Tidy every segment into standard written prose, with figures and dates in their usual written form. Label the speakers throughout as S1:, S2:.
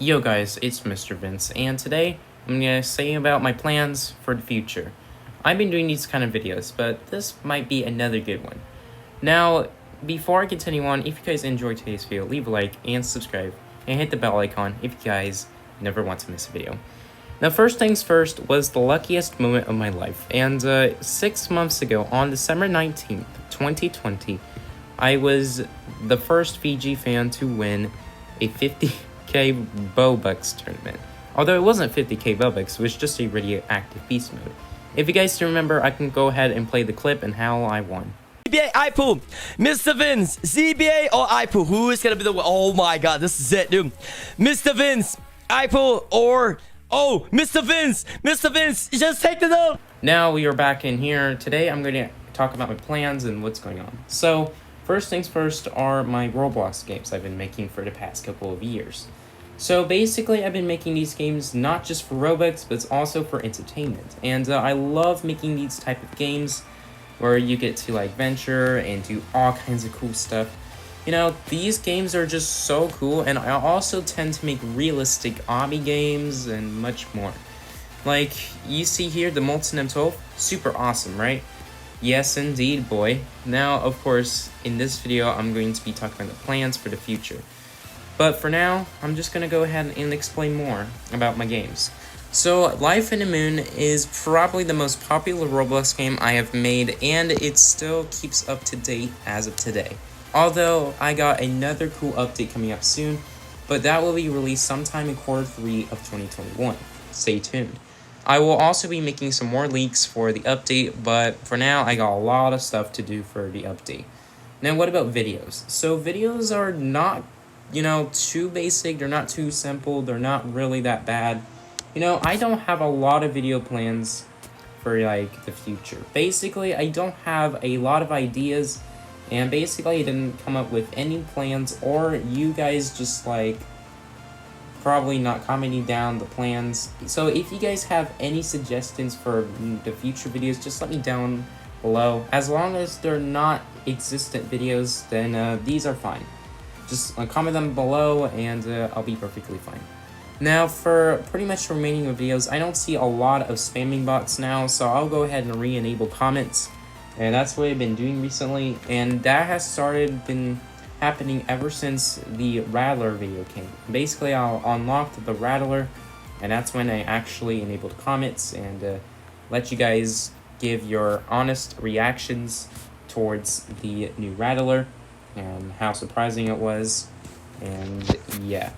S1: Yo guys, it's Mr. Vince, and today I'm gonna say about my plans for the future. I've been doing these kind of videos, but this might be another good one. Now, before I continue on, if you guys enjoyed today's video, leave a like and subscribe, and hit the bell icon if you guys never want to miss a video. Now, first things first was the luckiest moment of my life, and 6 months ago, on December 19th, 2020, I was the first Fiji fan to win a 50k Roblox tournament. Although it wasn't 50k Robux, it was just a radioactive beast mode. If you guys still remember, I can go ahead and play the clip and how I won.
S2: ZBA, IPOO, Mr. Vince, ZBA or IPOO, who is gonna be the one? Oh my god, this is it, dude. Mr. Vince, IPOO, or oh, Mr. Vince, just take the note.
S1: Now we are back in here. Today I'm going to talk about my plans and what's going on. So, first things first are my Roblox games I've been making for the past couple of years. So basically, I've been making these games not just for Robux, but also for entertainment. And I love making these type of games where you get to like venture and do all kinds of cool stuff. You know, these games are just so cool, and I also tend to make realistic obby games and much more. Like, you see here, the Molten M12, super awesome, right? Yes, indeed, boy. Now, of course, in this video, I'm going to be talking about the plans for the future. But for now, I'm just going to go ahead and explain more about my games. So, Life in the Moon is probably the most popular Roblox game I have made, and it still keeps up to date as of today. Although, I got another cool update coming up soon, but that will be released sometime in Q3 of 2021. Stay tuned. I will also be making some more leaks for the update, but for now, I got a lot of stuff to do for the update. Now, what about videos? So, videos are not, too basic, they're not too simple, they're not really that bad. I don't have a lot of video plans for, the future. Basically, I don't have a lot of ideas, and basically, I didn't come up with any plans, or you guys just, probably not commenting down the plans. So if you guys have any suggestions for the future videos, just let me down below. As long as they're not existent videos, then these are fine. Just comment them below, and I'll be perfectly fine. Now, for pretty much the remaining of videos, I don't see a lot of spamming bots now, so I'll go ahead and re-enable comments. And that's what I've been doing recently, and that has been happening ever since the Rattler video came. Basically, I'll unlock the Rattler, and that's when I actually enabled comments and let you guys give your honest reactions towards the new Rattler and how surprising it was, and yeah.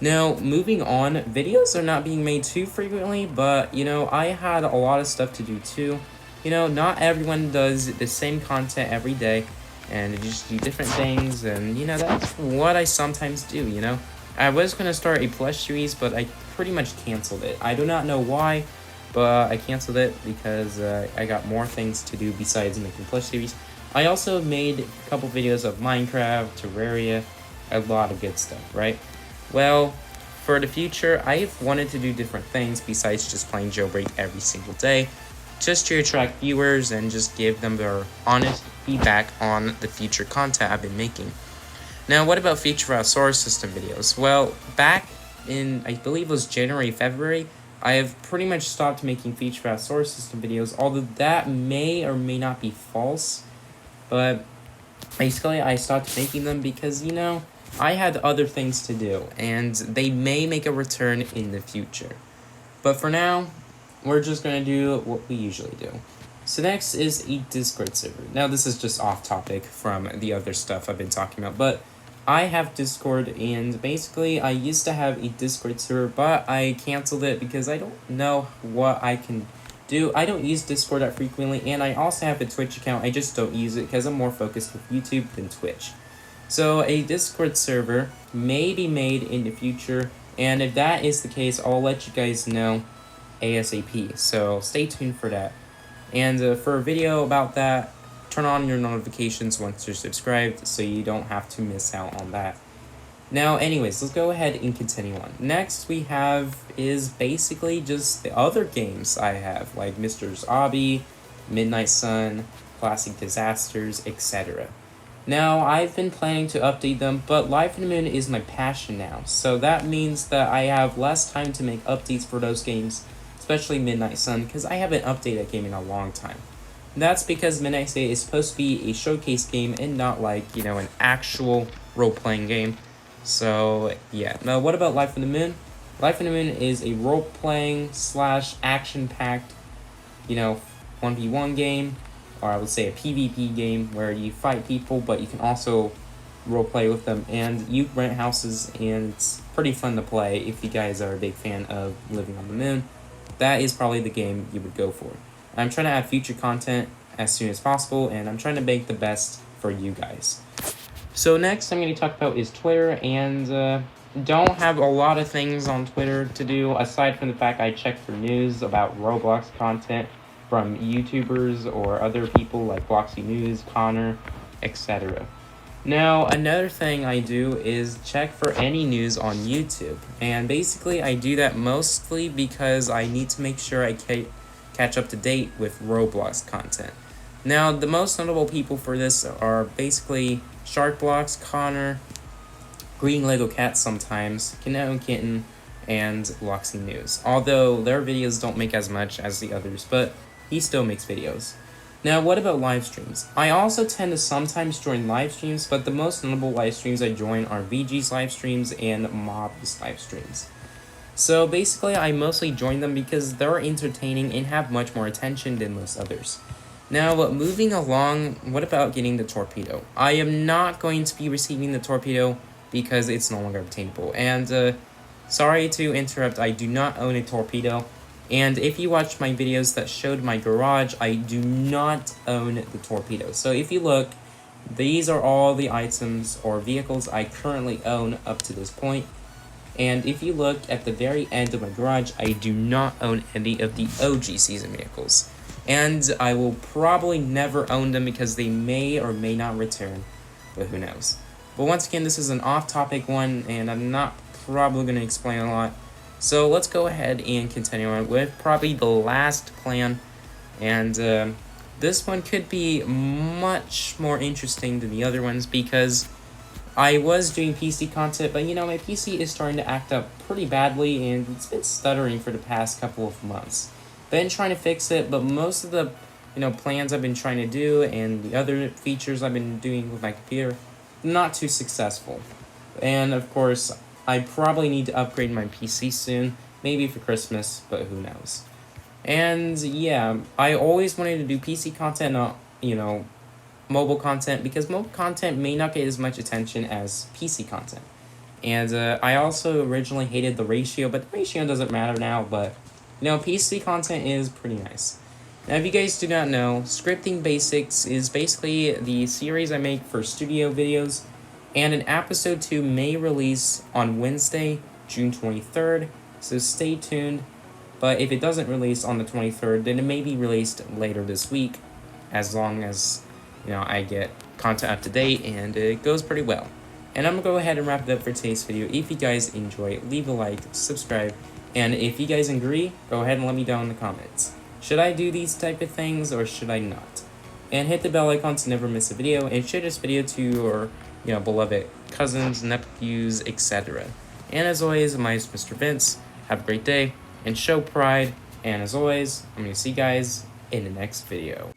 S1: Now, moving on, videos are not being made too frequently, but, I had a lot of stuff to do too. Not everyone does the same content every day, and they just do different things, and, that's what I sometimes do, I was going to start a plush series, but I pretty much canceled it. I do not know why, but I canceled it because I got more things to do besides making plush series. I also made a couple videos of Minecraft, Terraria, a lot of good stuff, right? Well, for the future, I've wanted to do different things besides just playing Jailbreak every single day, just to attract viewers and just give them their honest feedback on the future content I've been making. Now, what about feature out solar system videos? Well, back in, I believe it was January, February, I have pretty much stopped making feature out solar system videos, although that may or may not be false, but basically I stopped making them because, I had other things to do, and they may make a return in the future. But for now, we're just going to do what we usually do. So next is a Discord server. Now, this is just off topic from the other stuff I've been talking about, but I have Discord, and basically I used to have a Discord server, but I canceled it because I don't know what I can do. I don't use Discord that frequently, and I also have a Twitch account. I just don't use it because I'm more focused with YouTube than Twitch. So a Discord server may be made in the future, and if that is the case, I'll let you guys know ASAP, so stay tuned for that. And for a video about that, turn on your notifications once you're subscribed so you don't have to miss out on that. Now, anyways, let's go ahead and continue on. Next we have is basically just the other games I have, like Mr. Obby, Midnight Sun, Classic Disasters, etc. Now, I've been planning to update them, but Life in the Moon is my passion now, so that means that I have less time to make updates for those games, especially Midnight Sun, because I haven't updated a game in a long time. And that's because Midnight Sun is supposed to be a showcase game and not like, an actual role-playing game. So, yeah. Now, what about Life in the Moon? Life in the Moon is a role-playing / action-packed, 1v1 game, or I would say a PvP game where you fight people, but you can also roleplay with them, and you rent houses, and it's pretty fun to play if you guys are a big fan of living on the moon. That is probably the game you would go for. I'm trying to add future content as soon as possible, and I'm trying to make the best for you guys. So next I'm going to talk about is Twitter, and don't have a lot of things on Twitter to do, aside from the fact I check for news about Roblox content from YouTubers or other people like Bloxy News, Connor, etc. Now, another thing I do is check for any news on YouTube, and basically I do that mostly because I need to make sure I catch up to date with Roblox content. Now, the most notable people for this are basically Sharkblocks, Connor, Green Lego Cat sometimes, Kineto Kitten, and Bloxy News. Although their videos don't make as much as the others, but he still makes videos. Now, what about live streams? I also tend to sometimes join live streams, but the most notable live streams I join are VG's live streams and Mob's live streams. So basically, I mostly join them because they're entertaining and have much more attention than most others. Now, moving along, what about getting the torpedo? I am not going to be receiving the torpedo because it's no longer obtainable. And sorry to interrupt, I do not own a torpedo. And if you watched my videos that showed my garage, I do not own the torpedo. So if you look, these are all the items or vehicles I currently own up to this point. And if you look at the very end of my garage, I do not own any of the OG season vehicles. And I will probably never own them because they may or may not return, but who knows. But once again, this is an off-topic one, and I'm not probably going to explain a lot. So let's go ahead and continue on with probably the last plan, and this one could be much more interesting than the other ones because I was doing PC content, but my PC is starting to act up pretty badly and it's been stuttering for the past couple of months. Been trying to fix it, but most of the plans I've been trying to do and the other features I've been doing with my computer, not too successful. And of course, I probably need to upgrade my PC soon, maybe for Christmas, but who knows. And yeah, I always wanted to do PC content, not, mobile content, because mobile content may not get as much attention as PC content. And I also originally hated the ratio, but the ratio doesn't matter now, but, PC content is pretty nice. Now, if you guys do not know, Scripting Basics is basically the series I make for studio videos, and an episode 2 may release on Wednesday, June 23rd, so stay tuned. But if it doesn't release on the 23rd, then it may be released later this week, as long as, I get content up to date and it goes pretty well. And I'm going to go ahead and wrap it up for today's video. If you guys enjoy, leave a like, subscribe, and if you guys agree, go ahead and let me know in the comments. Should I do these type of things or should I not? And hit the bell icon to never miss a video, and share this video to your beloved cousins, nephews, etc. And as always, my name is Mr. Vince. Have a great day and show pride. And as always, I'm going to see you guys in the next video.